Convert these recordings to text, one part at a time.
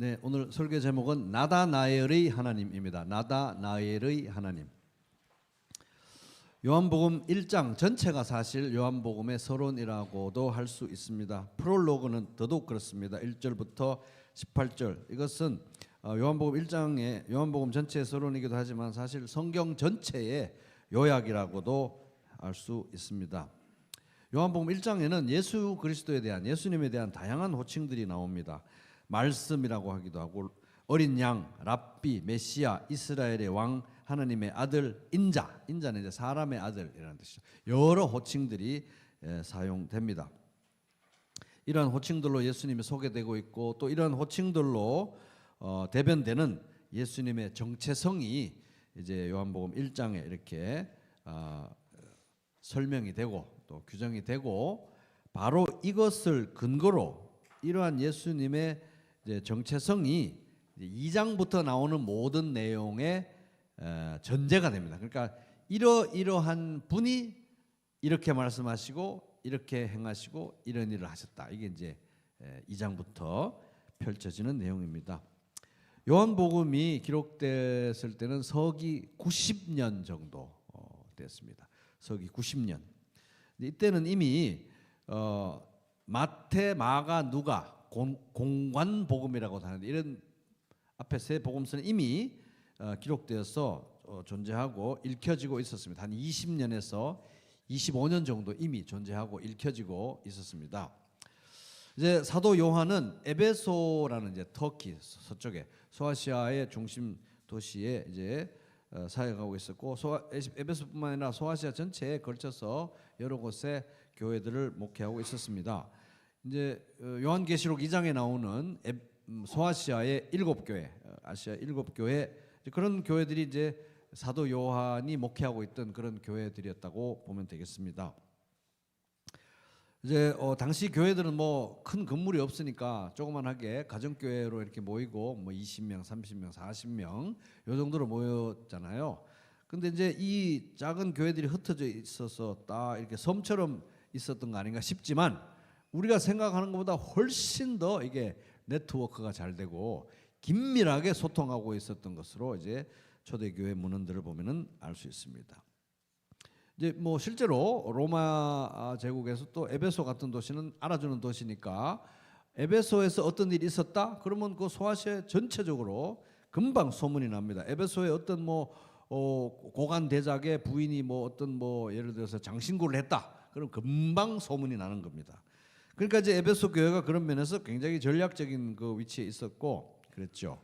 네, 오늘 설교 제목은 나다나엘의 하나님입니다. 나다나엘의 하나님. 요한복음 1장 전체가 사실 요한복음의 서론이라고도 할 수 있습니다. 프롤로그는 더더욱 그렇습니다. 1절부터 18절. 이것은 요한복음 1장의 요한복음 전체의 서론이기도 하지만 사실 성경 전체의 요약이라고도 알 수 있습니다. 요한복음 1장에는 예수 그리스도에 대한, 예수님에 대한 다양한 호칭들이 나옵니다. 말씀이라고 하기도 하고, 어린 양, 랍비, 메시아, 이스라엘의 왕, 하나님의 아들, 인자. 인자는 이제 사람의 아들이라는 뜻이죠. 여러 호칭들이 사용됩니다. 이러한 호칭들로 예수님이 소개되고 있고, 또 이러한 호칭들로 대변되는 예수님의 정체성이 이제 요한복음 1장에 이렇게 설명이 되고 또 규정이 되고, 바로 이것을 근거로 이러한 예수님의 이제 정체성이 2장부터 나오는 모든 내용의 전제가 됩니다. 그러니까 이러한 분이 이렇게 말씀하시고 이렇게 행하시고 이런 일을 하셨다. 이게 이제 2장부터 펼쳐지는 내용입니다. 요한복음이 기록됐을 때는 서기 90년 정도 됐습니다. 서기 90년. 이때는 이미 마태, 마가, 누가 공관복음이라고 하는데, 이런 앞에 세 복음서는 이미 기록되어서 존재하고 읽혀지고 있었습니다. 한 20년에서 25년 정도 이미 존재하고 읽혀지고 있었습니다. 이제 사도 요한은 에베소라는 이제 터키 서쪽에 소아시아의 중심 도시에 이제 사역하고 있었고, 에베소뿐만 아니라 소아시아 전체에 걸쳐서 여러 곳에 교회들을 목회하고 있었습니다. 이제 요한계시록 2장에 나오는 소아시아의 7교회, 아시아 7교회, 그런 교회들이 이제 사도 요한이 목회하고 있던 그런 교회들이었다고 보면 되겠습니다. 이제 당시 교회들은 뭐 큰 건물이 없으니까 조그만하게 가정교회로 이렇게 모이고, 뭐 20명, 30명, 40명 요 정도로 모였잖아요. 근데 이제 이 작은 교회들이 흩어져 있어서 딱 이렇게 섬처럼 있었던 거 아닌가 싶지만, 우리가 생각하는 것보다 훨씬 더 이게 네트워크가 잘 되고 긴밀하게 소통하고 있었던 것으로 이제 초대교회 문헌들을 보면은 알 수 있습니다. 이제 뭐 실제로 로마 제국에서 또 에베소 같은 도시는 알아주는 도시니까, 에베소에서 어떤 일이 있었다? 그러면 그 소아시아 전체적으로 금방 소문이 납니다. 에베소에 어떤 뭐 고관 대작의 부인이 뭐 어떤 뭐 예를 들어서 장신구를 했다. 그럼 금방 소문이 나는 겁니다. 그러니까 이제 에베소 교회가 그런 면에서 굉장히 전략적인 그 위치에 있었고 그랬죠.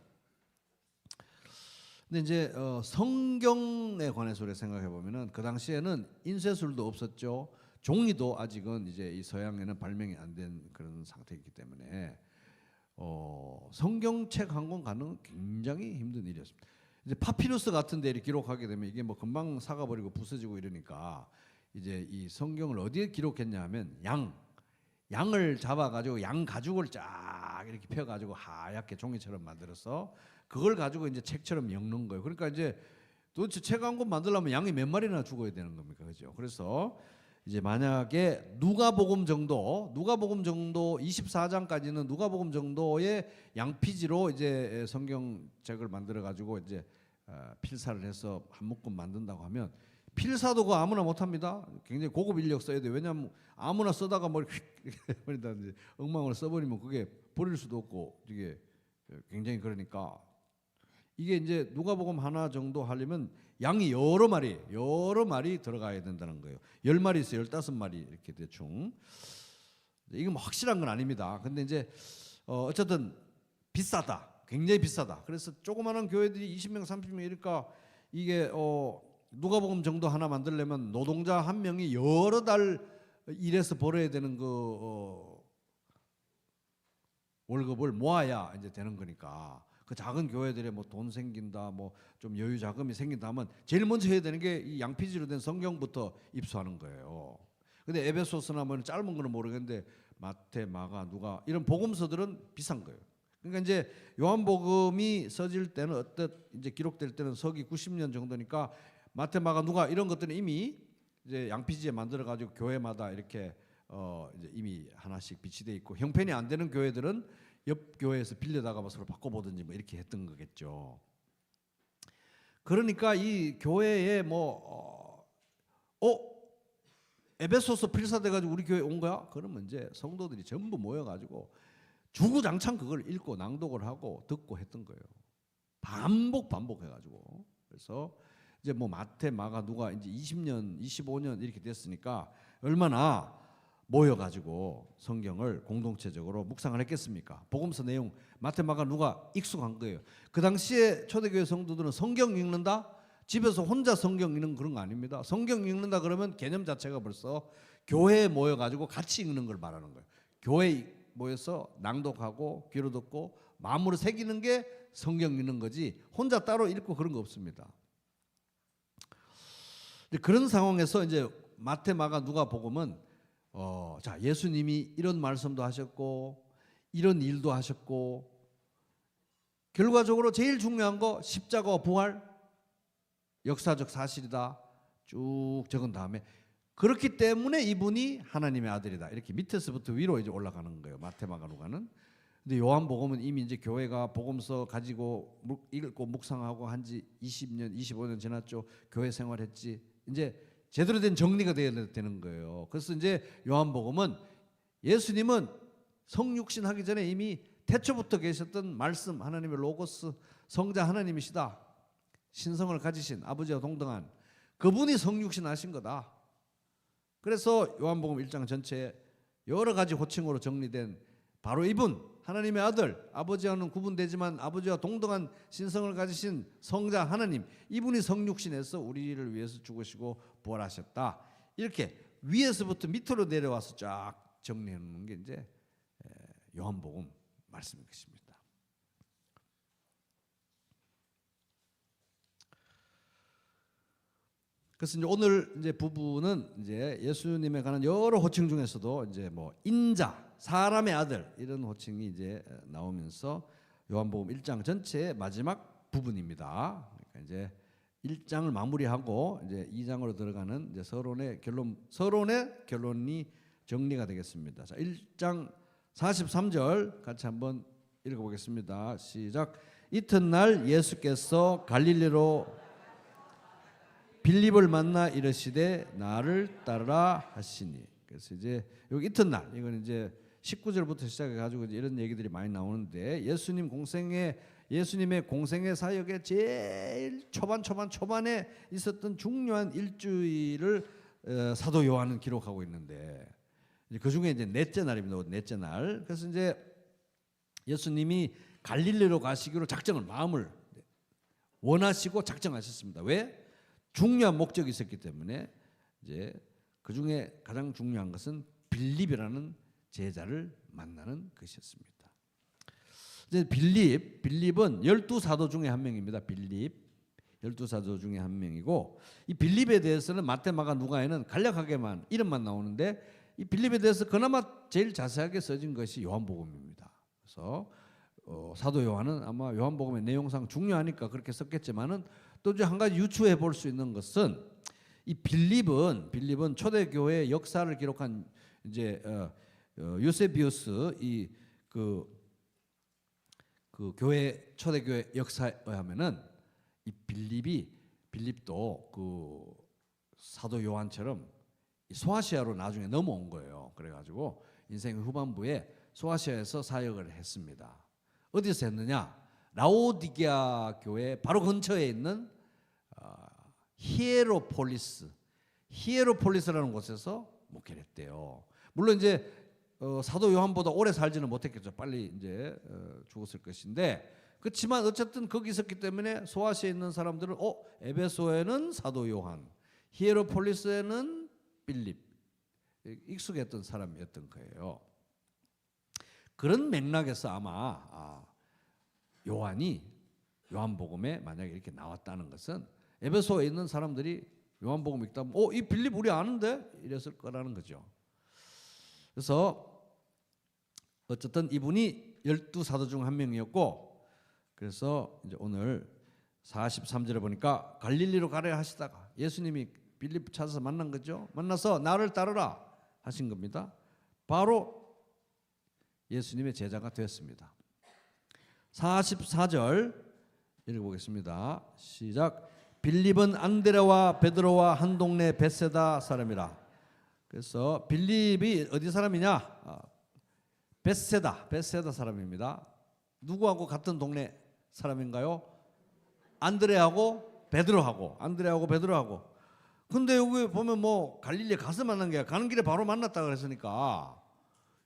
근데 이제 성경에 관해서 우리가 생각해 보면은, 그 당시에는 인쇄술도 없었죠. 종이도 아직은 이제 이 서양에는 발명이 안 된 그런 상태이기 때문에 성경책 한 권 가는 건 굉장히 힘든 일이었습니다. 이제 파피루스 같은 데를 기록하게 되면 이게 뭐 금방 사가버리고 부서지고 이러니까, 이제 이 성경을 어디에 기록했냐 하면 양을 잡아가지고 양 가죽을 쫙 이렇게 펴가지고 하얗게 종이처럼 만들어서 그걸 가지고 이제 책처럼 엮는 거예요. 그러니까 이제 도대체 책 한 권 만들려면 양이 몇 마리나 죽어야 되는 겁니까, 그죠? 그래서 이제 만약에 누가복음 정도 24장까지는 누가복음 정도의 양피지로 이제 성경책을 만들어 가지고 이제 필사를 해서 한 묶음 만든다고 하면, 필사도 그 아무나 못합니다. 굉장히 고급 인력 써야 돼요. 왜냐하면 아무나 쓰다가 머리 휙 버린다, 엉망으로 써버리면 그게 버릴 수도 없고, 이게 굉장히 그러니까, 이게 이제 누가복음 하나 정도 하려면 양이 여러 마리 들어가야 된다는 거예요. 10마리에서 15마리 이렇게 대충. 이건 뭐 확실한 건 아닙니다. 근데 이제 어쨌든 비싸다. 굉장히 비싸다. 그래서 조그마한 교회들이 20명, 30명 이러니까, 이게 누가복음 정도 하나 만들려면 노동자 한 명이 여러 달 일해서 벌어야 되는 그 월급을 모아야 이제 되는 거니까, 그 작은 교회들에 뭐 돈 생긴다, 뭐 좀 여유 자금이 생긴다 하면 제일 먼저 해야 되는 게 이 양피지로 된 성경부터 입수하는 거예요. 근데 에베소서나 뭐 짧은 거는 모르겠는데 마태, 마가, 누가 이런 복음서들은 비싼 거예요. 그러니까 이제 요한복음이 써질 때는 이제 기록될 때는 서기 90년 정도니까, 마태, 마가, 누가 이런 것들은 이미 이제 양피지에 만들어 가지고 교회마다 이렇게 이제 이미 하나씩 비치돼 있고, 형편이 안 되는 교회들은 옆 교회에서 빌려다가 뭐 서로 바꿔보든지 뭐 이렇게 했던 거겠죠. 그러니까 이 교회에 에베소서 필사돼가지고 우리 교회 온 거야? 그러면 이제 성도들이 전부 모여가지고 주구장창 그걸 읽고 낭독을 하고 듣고 했던 거예요. 반복해가지고. 그래서 이제 뭐 마태, 마가, 누가 이제 20년, 25년 이렇게 됐으니까 얼마나 모여가지고 성경을 공동체적으로 묵상을 했겠습니까? 복음서 내용 마태, 마가, 누가 익숙한 거예요. 그 당시에 초대교회 성도들은 성경 읽는다? 집에서 혼자 성경 읽는 그런 거 아닙니다. 성경 읽는다 그러면 개념 자체가 벌써 교회에 모여가지고 같이 읽는 걸 말하는 거예요. 교회에 모여서 낭독하고 귀로 듣고 마음으로 새기는 게 성경 읽는 거지 혼자 따로 읽고 그런 거 없습니다. 그런 상황에서 이제 마태, 마가, 누가 복음은 자, 예수님이 이런 말씀도 하셨고 이런 일도 하셨고 결과적으로 제일 중요한 거 십자가와 부활 역사적 사실이다 쭉 적은 다음에 그렇기 때문에 이분이 하나님의 아들이다 이렇게 밑에서부터 위로 이제 올라가는 거예요. 마태, 마가, 누가는. 근데 요한복음은 이미 이제 교회가 복음서 가지고 읽고 묵상하고 한지 20년, 25년 지났죠. 교회 생활했지. 이제 제대로 된 정리가 되어야 되는 거예요. 그래서 이제 요한복음은 예수님은 성육신 하기 전에 이미 태초부터 계셨던 말씀, 하나님의 로고스, 성자 하나님이시다. 신성을 가지신 아버지와 동등한 그분이 성육신 하신 거다. 그래서 요한복음 1장 전체에 여러 가지 호칭으로 정리된 바로 이분, 하나님의 아들, 아버지와는 구분되지만 아버지와 동등한 신성을 가지신 성자 하나님, 이분이 성육신해서 우리를 위해서 죽으시고 부활하셨다. 이렇게 위에서부터 밑으로 내려와서 쫙 정리하는 게 이제 요한복음 말씀인 것입니다. 그래서 이제 오늘 이제 부부는 이제 예수님에 관한 여러 호칭 중에서도 이제 뭐 인자, 사람의 아들 이런 호칭이 이제 나오면서 요한복음 1장 전체의 마지막 부분입니다. 그러니까 이제 1장을 마무리하고 이제 2장으로 들어가는 이제 서론의 결론이 정리가 되겠습니다. 자, 1장 43절 같이 한번 읽어보겠습니다. 시작. 이튿날 예수께서 갈릴리로 빌립을 만나 이르시되 나를 따르라 하시니. 그래서 이제 여기 이튿날 이건 이제 19절부터 시작해 가지고 이런 얘기들이 많이 나오는데 예수님의 공생의 사역의 제일 초반에 있었던 중요한 일주일을 사도 요한은 기록하고 있는데 그 중에 이제 넷째 날입니다. 넷째 날. 그래서 이제 예수님이 갈릴리로 가시기로 마음을 원하시고 작정하셨습니다. 왜? 중요한 목적이 있었기 때문에 이제 그 중에 가장 중요한 것은 빌립이라는 제자를 만나는 것이었습니다. 이제 빌립은 12사도 중에 한 명입니다. 빌립 12사도 중에 한 명이고 이 빌립에 대해서는 마태, 마가, 누가에는 간략하게만 이름만 나오는데 이 빌립에 대해서 그나마 제일 자세하게 써진 것이 요한복음입니다. 그래서 사도 요한은 아마 요한복음의 내용상 중요하니까 그렇게 썼겠지만은 또 이제 한 가지 유추해 볼 수 있는 것은 이 빌립은 초대교회 역사를 기록한 이제 유세비우스 그 교회 초대교회 역사에 의하면은 이 빌립도 그 사도 요한처럼 소아시아로 나중에 넘어온 거예요. 그래가지고 인생 후반부에 소아시아에서 사역을 했습니다. 어디서 했느냐? 라오디게아 교회 바로 근처에 있는 히에로폴리스라는 곳에서 목회를 했대요. 물론 이제 사도 요한보다 오래 살지는 못했겠죠. 빨리 이제 죽었을 것인데 그렇지만 어쨌든 거기 있었기 때문에 소아시아에 있는 사람들은 에베소에는 사도 요한, 히에로폴리스에는 빌립 익숙했던 사람이었던 거예요. 그런 맥락에서 아마 요한복음에 만약에 이렇게 나왔다는 것은 에베소에 있는 사람들이 요한복음 읽다 보면 이 빌립 우리 아는데 이랬을 거라는 거죠. 그래서 어쨌든 이분이 12사도 중 한 명이었고 그래서 이제 오늘 43절에 보니까 갈릴리로 가려 하시다가 예수님이 빌립 찾아서 만난 거죠. 만나서 나를 따르라 하신 겁니다. 바로 예수님의 제자가 되었습니다. 44절 읽어보겠습니다. 시작. 빌립은 안드레와 베드로와 한 동네 벳세다 사람이라. 그래서 빌립이 어디 사람이냐? 벳세다 사람입니다. 누구하고 같은 동네 사람인가요? 안드레하고 베드로하고. 근데 여기 보면 뭐 갈릴리에 가서 만난 게 가는 길에 바로 만났다 그랬으니까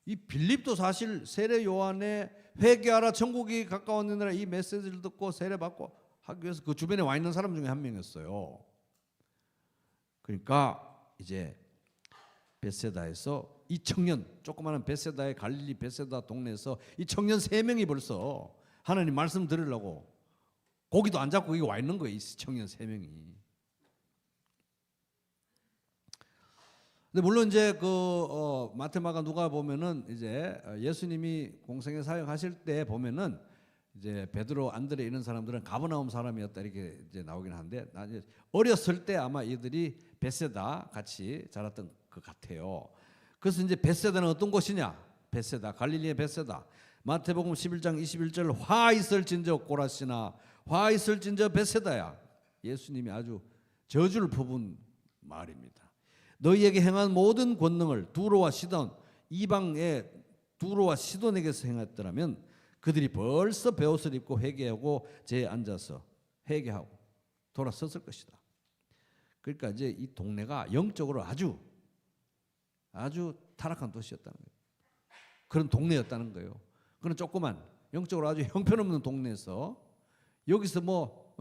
이 빌립도 사실 세례 요한의 회개하라 천국이 가까웠느니라 이 메시지를 듣고 세례 받고 하기 위해서 그 주변에 와 있는 사람 중에 한 명이었어요. 그러니까 이제 벳세다에서 이 청년, 조그마한 벳세다의 갈릴리 벳세다 동네에서 이 청년 3명이 벌써 하나님 말씀 들으려고 고기도 안 잡고 여기 와 있는 거예요. 이 청년 3명이. 근데 물론 이제 마태, 마가, 누가 보면은 이제 예수님이 공생애 사역하실 때 보면은 이제 베드로, 안드레 이런 사람들은 가버나움 사람이었다 이렇게 이제 나오긴 하는데 어렸을 때 아마 이들이 벳세다 같이 자랐던 것 같아요. 그래서 이제 벳세다는 어떤 곳이냐? 벳세다, 갈릴리의 벳세다. 마태복음 11장 21절 화 있을진저 고라시나 화 있을진저 벳세다야. 예수님이 아주 저주를 퍼부은 말입니다. 너희에게 행한 모든 권능을 두로와 시돈 이방의 두로와 시돈에게서 행했더라면 그들이 벌써 베옷을 입고 회개하고 제에 앉아서 회개하고 돌아섰을 것이다. 그러니까 이제 이 동네가 영적으로 아주 타락한 도시였다는 거예요. 그런 동네였다는 거예요. 그런 조그만 영적으로 아주 형편없는 동네에서 여기서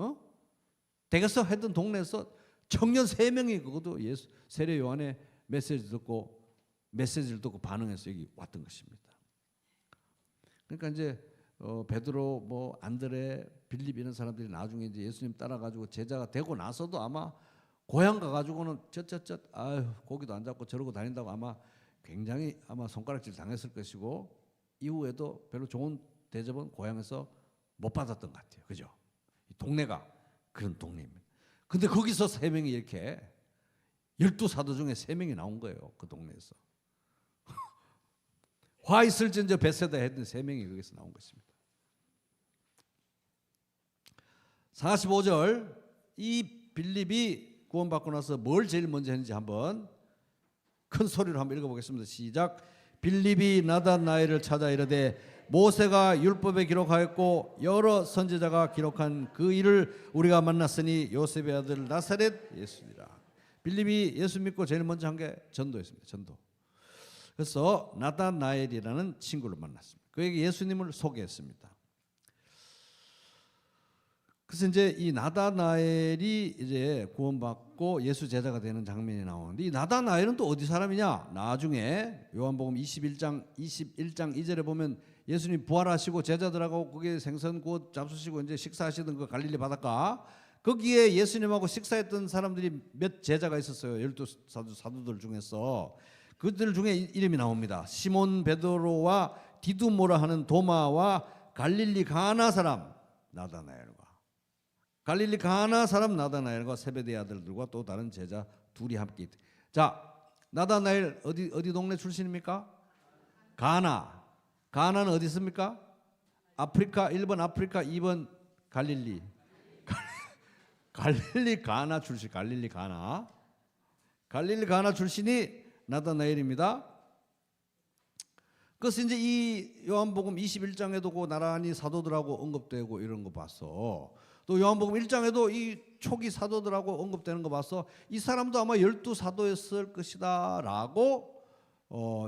되겠어 했던 동네에서 청년 3명이 그것도 예수 세례 요한의 메시지를 듣고 반응해서 여기 왔던 것입니다. 그러니까 이제 베드로, 안드레, 빌립 이런 사람들이 나중에 이제 예수님 따라가지고 제자가 되고 나서도 아마 고향 가가지고는 아유 고기도 안 잡고 저러고 다닌다고 아마 굉장히 손가락질 당했을 것이고 이후에도 별로 좋은 대접은 고향에서 못 받았던 것 같아요. 그죠? 이 동네가 그런 동네입니다. 근데 거기서 3명이 이렇게 12사도 중에 3명이 나온 거예요. 그 동네에서. 화 있을진저 벳세다 했던 3명이 거기서 나온 것입니다. 45절 이 빌립이 구원받고 나서 뭘 제일 먼저 했는지 한번 큰 소리로 한번 읽어보겠습니다. 시작. 빌립이 나다나엘을 찾아 이르되 모세가 율법에 기록하였고 여러 선지자가 기록한 그 일을 우리가 만났으니 요셉의 아들 나사렛 예수니라. 빌립이 예수 믿고 제일 먼저 한 게 전도였습니다. 전도. 그래서 나다나엘이라는 친구를 만났습니다. 그에게 예수님을 소개했습니다. 그래서 이제 이 나다나엘이 이제 구원받고 예수 제자가 되는 장면이 나오는데 이 나다나엘은 또 어디 사람이냐? 나중에 요한복음 21장 2절에 보면 예수님 부활하시고 제자들하고 거기에 생선 구워 잡수시고 이제 식사하시던 그 갈릴리 바닷가 거기에 예수님하고 식사했던 사람들이 몇 제자가 있었어요. 12 사도들 중에서 그들 중에 이름이 나옵니다. 시몬 베드로와 디두모라 하는 도마와 갈릴리 가나 사람 나다나엘과 갈릴리 가나 사람 나다나엘과 세베대 아들들과 또 다른 제자 둘이 함께 있다. 자, 나다나엘 어디 동네 출신입니까? 가나는 어디 있습니까? 아프리카 1번 아프리카 2번 갈릴리. 갈릴리 가나 출신 갈릴리 가나 출신이 나다나엘입니다. 그래서 이제 이 요한복음 21장에도 그 나란히 사도들하고 언급되고 이런 거 봤어. 또 요한복음 1장에도 이 초기 사도들하고 언급되는 거 봤어. 이 사람도 아마 12사도였을 것이다 라고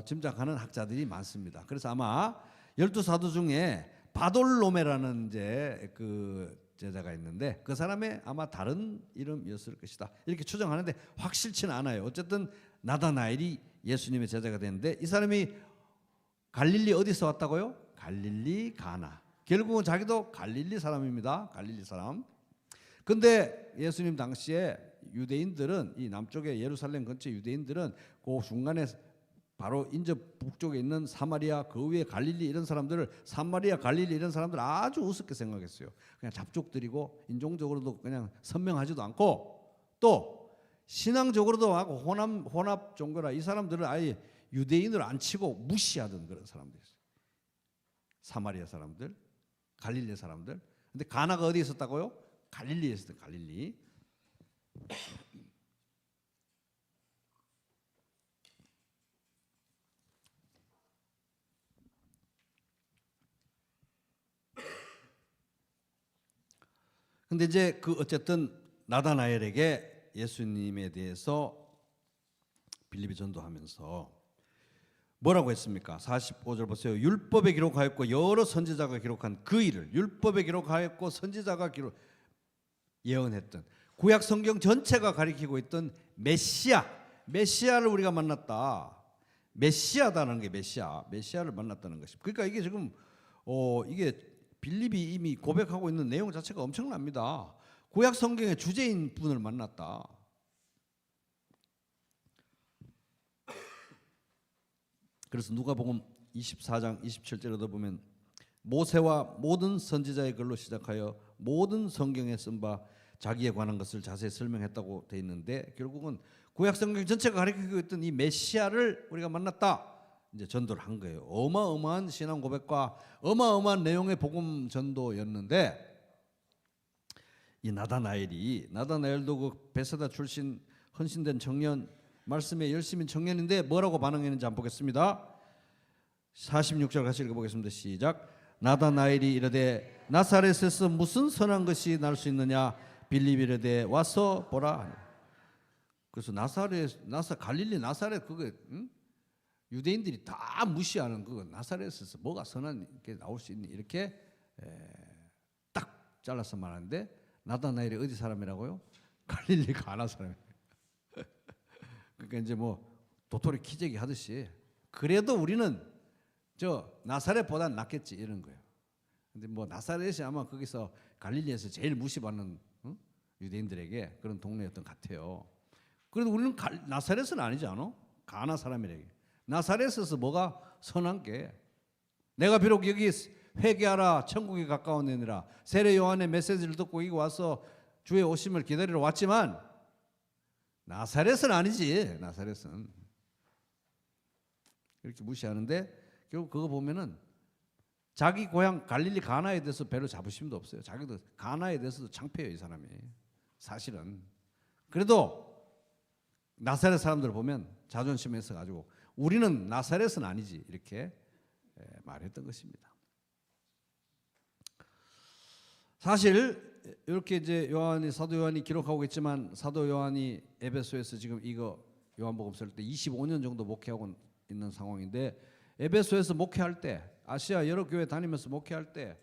짐작하는 학자들이 많습니다. 그래서 아마 12사도 중에 바돌로메라는 이제 그 제자가 있는데 그 사람의 아마 다른 이름이었을 것이다 이렇게 추정하는데 확실치는 않아요. 어쨌든 나다나엘이 예수님의 제자가 됐는데 이 사람이 갈릴리 어디서 왔다고요? 갈릴리 가나. 결국은 자기도 갈릴리 사람입니다. 갈릴리 사람. 근데 예수님 당시에 유대인들은 이 남쪽에 예루살렘 근처 유대인들은 그 중간에 바로 인접 북쪽에 있는 사마리아 그 위에 갈릴리 이런 사람들을 사마리아 갈릴리 이런 사람들 아주 우습게 생각했어요. 그냥 잡족들이고 인종적으로도 그냥 선명하지도 않고 또 신앙적으로도 하고 혼합 종교라 이 사람들은 아예 유대인을 안 치고 무시하던 그런 사람들이었어요. 사마리아 사람들. 갈릴리 사람들. 근데 가나가 어디에 있었다고요? 갈릴리에 있었어요. 갈릴리. 근데 이제 그 어쨌든 나다나엘에게 예수님에 대해서 빌립이 전도하면서 뭐라고 했습니까? 45절 보세요. 율법에 기록하였고 여러 선지자가 기록한 그 일을, 율법에 기록하였고 선지자가 예언했던 구약 성경 전체가 가리키고 있던 메시아를 우리가 만났다. 메시아다는 게 메시아를 만났다는 것입니다. 그러니까 이게 지금 이게 빌립이 이미 고백하고 있는 내용 자체가 엄청납니다. 구약 성경의 주제인 분을 만났다. 그래서 누가복음 24장 27절에도 보면 모세와 모든 선지자의 글로 시작하여 모든 성경에 쓴 바 자기에 관한 것을 자세히 설명했다고 돼 있는데, 결국은 구약 성경 전체가 가리키고 있던 이 메시아를 우리가 만났다. 이제 전도를 한 거예요. 어마어마한 신앙 고백과 어마어마한 내용의 복음 전도였는데, 이 나다나엘도 그 베세다 출신 헌신된 청년, 말씀에 열심인 청년인데 뭐라고 반응했는지 한번 보겠습니다. 46절 같이 읽어보겠습니다. 시작. 나다나엘이 이르되 나사렛에서 무슨 선한 것이 날 수 있느냐. 빌립이 이르되 와서 보라. 그래서 갈릴리 나사렛 그거 유대인들이 다 무시하는 그거 나사렛에서 뭐가 선한 게 나올 수 있니? 이렇게 딱 잘라서 말하는데, 나다나엘이 어디 사람이라고요? 갈릴리 가나 사람이에요. 그러니까 이제 뭐 도토리 키재기 하듯이 그래도 우리는 저 나사렛보다 낫겠지 이런 거예요. 근데 뭐 나사렛이 아마 거기서 갈릴리에서 제일 무시받는 유대인들에게 그런 동네였던 것 같아요. 그래도 우리는 나사렛은 아니지 않아? 가나 사람이래. 나사렛에서 뭐가 선한 게, 내가 비록 여기 회개하라 천국이 가까운 데니라 세례 요한의 메시지를 듣고 여기 와서 주의 오심을 기다리러 왔지만 나사렛은 아니지. 나사렛은 이렇게 무시하는데, 결국 그거 보면은 자기 고향 갈릴리 가나에 대해서 별로 자부심도 없어요. 자기도 가나에 대해서도 창피해요, 이 사람이. 사실은. 그래도 나사렛 사람들 보면 자존심에 있어 가지고 우리는 나사렛은 아니지 이렇게 말했던 것입니다. 사실 이렇게 이제 사도 요한이 기록하고 있지만, 사도 요한이 에베소에서 지금 이거 요한복음 쓸 때 25년 정도 목회하고 있는 상황인데, 에베소에서 목회할 때, 아시아 여러 교회 다니면서 목회할 때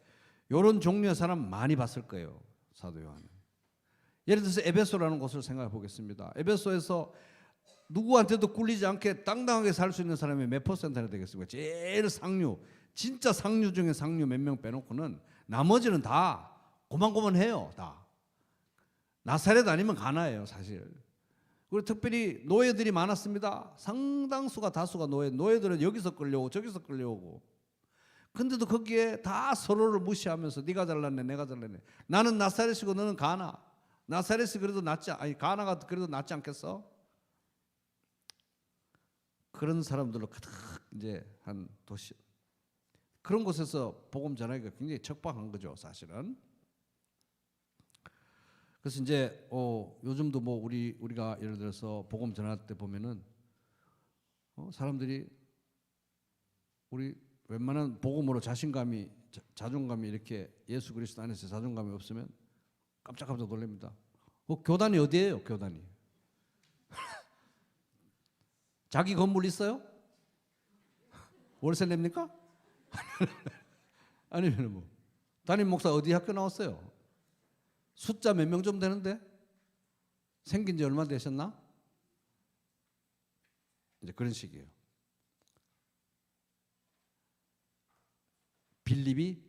이런 종류의 사람 많이 봤을 거예요, 사도 요한은. 예를 들어서 에베소라는 곳을 생각해 보겠습니다. 에베소에서 누구한테도 꿀리지 않게 당당하게 살 수 있는 사람이 몇 퍼센트나 되겠습니까? 제일 상류, 진짜 상류 중에 상류 몇 명 빼놓고는 나머지는 다 고만고만해요. 다 나사렛 아니면 가나예요, 사실. 그리고 특별히 노예들이 많았습니다. 상당수가 다수가 노예들은 여기서 끌려오고 저기서 끌려오고. 근데도 거기에 다 서로를 무시하면서 네가 잘났네, 내가 잘났네. 나는 나사렛이고 너는 가나. 나사렛이 그래도 가나가 그래도 낫지 않겠어? 그런 사람들로 가득 이제 한 도시, 그런 곳에서 복음 전하기가 굉장히 척박한 거죠, 사실은. 그래서 이제 요즘도 뭐 우리가 예를 들어서 복음 전할 때 보면은 사람들이 우리 웬만한 복음으로 자존감이 이렇게 예수 그리스도 안에서 자존감이 없으면 깜짝깜짝 놀랍니다. 교단이 어디예요? 교단이 자기 건물 있어요? 월세 냅니까? 아니면 뭐 담임 목사 어디 학교 나왔어요? 숫자 몇 명 좀 되는데? 생긴 지 얼마 되셨나? 이제 그런 식이에요. 빌립이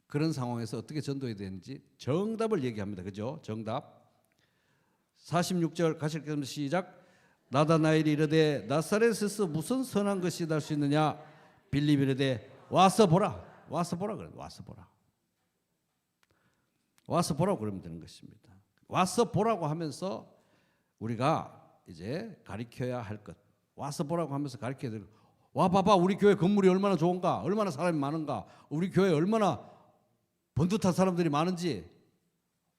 그런 상황에서 어떻게 전도해야 되는지 정답을 얘기합니다. 그죠? 정답. 46절 같이 읽겠습니다. 시작. 나다나엘이 이르되 나사렛에서 무슨 선한 것이 날 수 있느냐. 빌립이 이르되 와서 보라. 와서 보라 그래. 와서 보라. 와서 보라고 그러면 되는 것입니다. 와서 보라고 하면서 우리가 이제 가르쳐야 할 것. 와서 보라고 하면서 가르쳐야 될 것. 와 봐봐, 우리 교회 건물이 얼마나 좋은가, 얼마나 사람이 많은가, 우리 교회 얼마나 번듯한 사람들이 많은지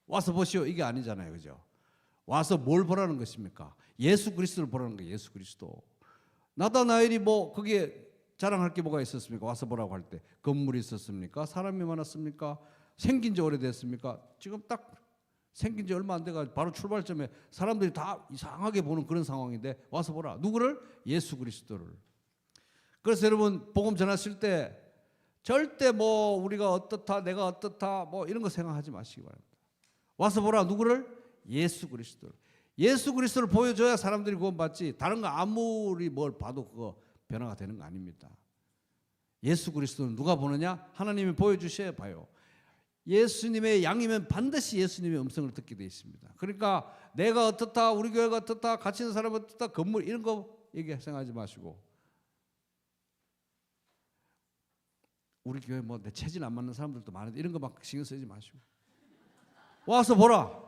와서 보시오 이게 아니잖아요, 그죠? 와서 뭘 보라는 것입니까? 예수 그리스도를 보라는 거예요. 예수 그리스도. 나다나엘이 뭐 거기에 자랑할 게 뭐가 있었습니까? 와서 보라고 할 때 건물이 있었습니까? 사람이 많았습니까? 생긴 지 오래됐습니까? 지금 딱 생긴 지 얼마 안 돼가 바로 출발점에 사람들이 다 이상하게 보는 그런 상황인데 와서 보라. 누구를? 예수 그리스도를. 그래서 여러분 복음 전하실 때 절대 뭐 우리가 어떻다 내가 어떻다 뭐 이런 거 생각하지 마시기 바랍니다. 와서 보라. 누구를? 예수 그리스도를. 예수 그리스도를 보여줘야 사람들이 구원받지 다른 거 아무리 뭘 봐도 그거 변화가 되는 거 아닙니다. 예수 그리스도는 누가 보느냐? 하나님이 보여주셔야 봐요. 예수님의 양이면 반드시 예수님의 음성을 듣게 되어 있습니다. 그러니까 내가 어떻다 우리 교회가 어떻다 같이 있는 사람은 어떻다 건물 이런 거 생각하지 마시고 우리 교회 뭐 내 체질 안 맞는 사람들도 많은데 이런 거 막 신경 쓰지 마시고 와서 보라.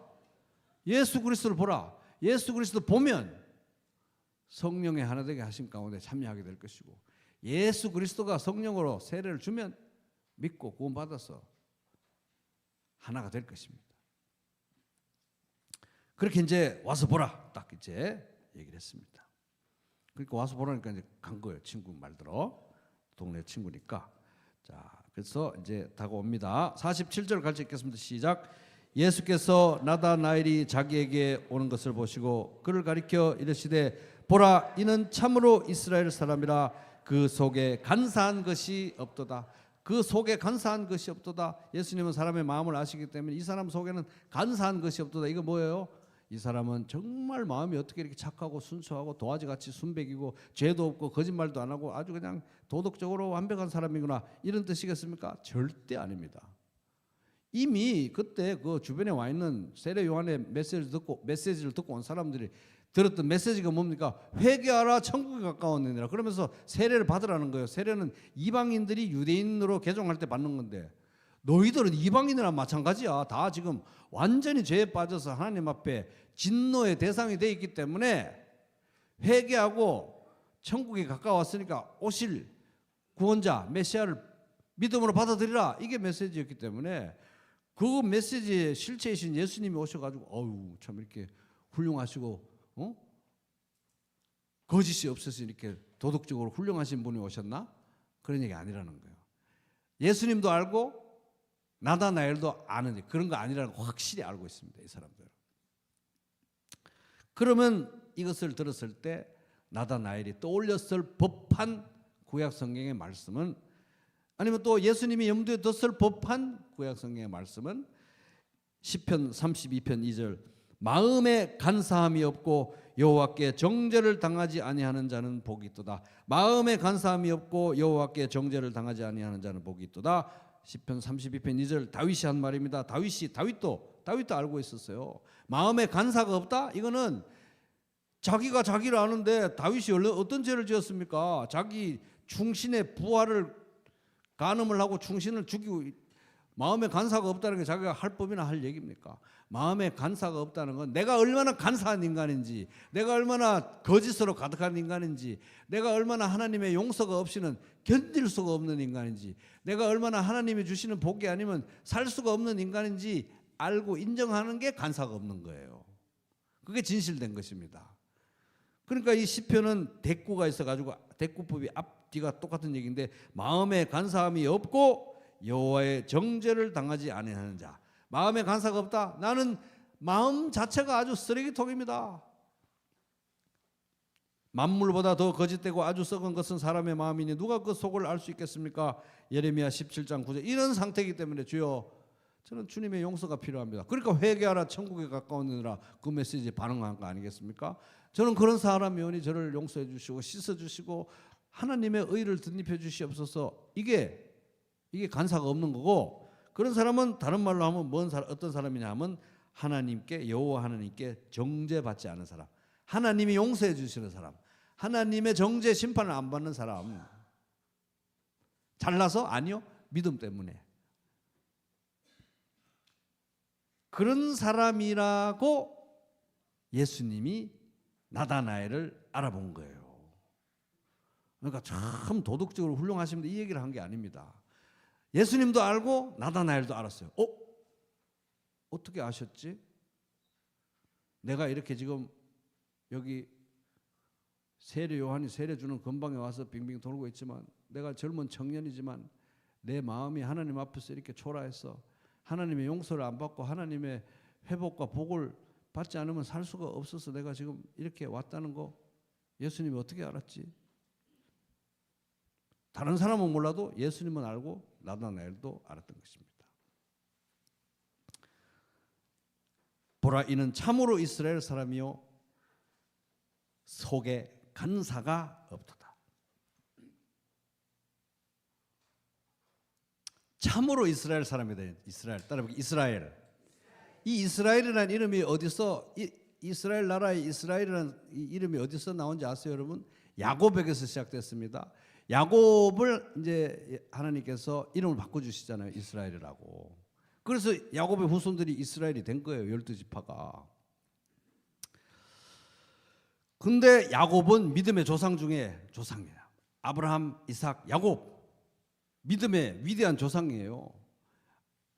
예수 그리스도를 보라. 예수 그리스도 보면 성령의 하나 되게 하심 가운데 참여하게 될 것이고 예수 그리스도가 성령으로 세례를 주면 믿고 구원받아서 하나가 될 것입니다. 그렇게 이제 와서 보라 딱 이제 얘기를 했습니다. 그러니까 와서 보라니까 이제 간 거예요. 친구 말대로 동네 친구니까. 자, 그래서 이제 다가옵니다. 47절 같이 읽겠습니다. 시작. 예수께서 나다나엘이 자기에게 오는 것을 보시고 그를 가리켜 이르시되 보라 이는 참으로 이스라엘 사람이라 그 속에 간사한 것이 없도다. 그 속에 간사한 것이 없도다. 예수님은 사람의 마음을 아시기 때문에 이 사람 속에는 간사한 것이 없도다. 이거 뭐예요? 이 사람은 정말 마음이 어떻게 이렇게 착하고 순수하고 도화지같이 순백이고 죄도 없고 거짓말도 안 하고 아주 그냥 도덕적으로 완벽한 사람이구나 이런 뜻이겠습니까? 절대 아닙니다. 이미 그때 그 주변에 와 있는 세례 요한의 메시지를 듣고 온 사람들이 들었던 메시지가 뭡니까? 회개하라 천국에 가까웠느니라. 그러면서 세례를 받으라는 거예요. 세례는 이방인들이 유대인으로 개종할 때 받는 건데 너희들은 이방인이랑 마찬가지야. 다 지금 완전히 죄에 빠져서 하나님 앞에 진노의 대상이 되어 있기 때문에 회개하고 천국에 가까웠으니까 오실 구원자 메시아를 믿음으로 받아들이라. 이게 메시지였기 때문에 그 메시지의 실체이신 예수님이 오셔가지고 어우 참 이렇게 훌륭하시고 거짓이 없어서 이렇게 도덕적으로 훌륭하신 분이 오셨나? 그런 얘기 아니라는 거예요. 예수님도 알고 나다나엘도 아는 그런 거 아니라는 거 확실히 알고 있습니다. 이 사람들은. 그러면 이것을 들었을 때 나다나엘이 떠올렸을 법한 구약 성경의 말씀은 아니면 또 예수님이 염두에 뒀을 법한 구약 성경의 말씀은 시편 32편 2절 마음에 간사함이 없고 여호와께 정죄를 당하지 아니하는 자는 복이 있도다. 마음에 간사함이 없고 여호와께 정죄를 당하지 아니하는 자는 복이 있도다. 시편 32편 2절 다윗이 한 말입니다. 다윗도 알고 있었어요. 마음에 간사가 없다? 이거는 자기가 자기를 아는데 다윗이 어떤 죄를 지었습니까? 자기 충신의 부하를 간음을 하고 충신을 죽이고 마음에 간사가 없다는 게 자기가 할 법이나 할 얘기입니까? 마음에 간사가 없다는 건 내가 얼마나 간사한 인간인지, 내가 얼마나 거짓으로 가득한 인간인지, 내가 얼마나 하나님의 용서가 없이는 견딜 수가 없는 인간인지, 내가 얼마나 하나님이 주시는 복이 아니면 살 수가 없는 인간인지 알고 인정하는 게 간사가 없는 거예요. 그게 진실된 것입니다. 그러니까 이 시편은 대꾸가 있어가지고 대꾸법이 앞뒤가 똑같은 얘기인데 마음에 간사함이 없고 여호와의 정죄를 당하지 아니하는 자. 마음에 간사가 없다. 나는 마음 자체가 아주 쓰레기통입니다. 만물보다 더 거짓되고 아주 썩은 것은 사람의 마음이니 누가 그 속을 알 수 있겠습니까? 예레미야 17장 9절. 이런 상태이기 때문에 주여 저는 주님의 용서가 필요합니다. 그러니까 회개하라 천국에 가까우니라 그 메시지에 반응한 거 아니겠습니까? 저는 그런 사람이오니 저를 용서해 주시고 씻어 주시고 하나님의 의를 덧입혀 주시옵소서. 이게 간사가 없는 거고 그런 사람은 다른 말로 하면 어떤 사람이냐 하면 하나님께 여호와 하나님께 정죄받지 않은 사람, 하나님이 용서해 주시는 사람, 하나님의 정죄 심판을 안 받는 사람. 잘나서? 아니요. 믿음 때문에. 그런 사람이라고 예수님이 나다나엘을 알아본 거예요. 그러니까 참 도덕적으로 훌륭하십니다. 이 얘기를 한 게 아닙니다. 예수님도 알고 나다나엘도 알았어요. 어떻게 아셨지? 내가 이렇게 지금 여기 세례 요한이 세례 주는 근방에 와서 빙빙 돌고 있지만, 내가 젊은 청년이지만 내 마음이 하나님 앞에서 이렇게 초라해서 하나님의 용서를 안 받고 하나님의 회복과 복을 받지 않으면 살 수가 없어서 내가 지금 이렇게 왔다는 거 예수님이 어떻게 알았지? 다른 사람은 몰라도 예수님은 알고 나다나엘도 알았던 것입니다. 보라, 이는 참으로 이스라엘 사람이요 속에 간사가 없도다. 참으로 이스라엘 사람이다. 이스라엘, 따라해보기. 이스라엘. 이 이스라엘이라는 이름이 어디서, 이스라엘 나라의 이스라엘이라는 이름이 어디서 나온지 아세요, 여러분? 야곱에게서 시작됐습니다. 야곱을 이제 하나님께서 이름을 바꿔주시잖아요, 이스라엘이라고. 그래서 야곱의 후손들이 이스라엘이 된 거예요, 12지파가. 근데 야곱은 믿음의 조상 중에 조상이에요. 아브라함, 이삭, 야곱. 믿음의 위대한 조상이에요.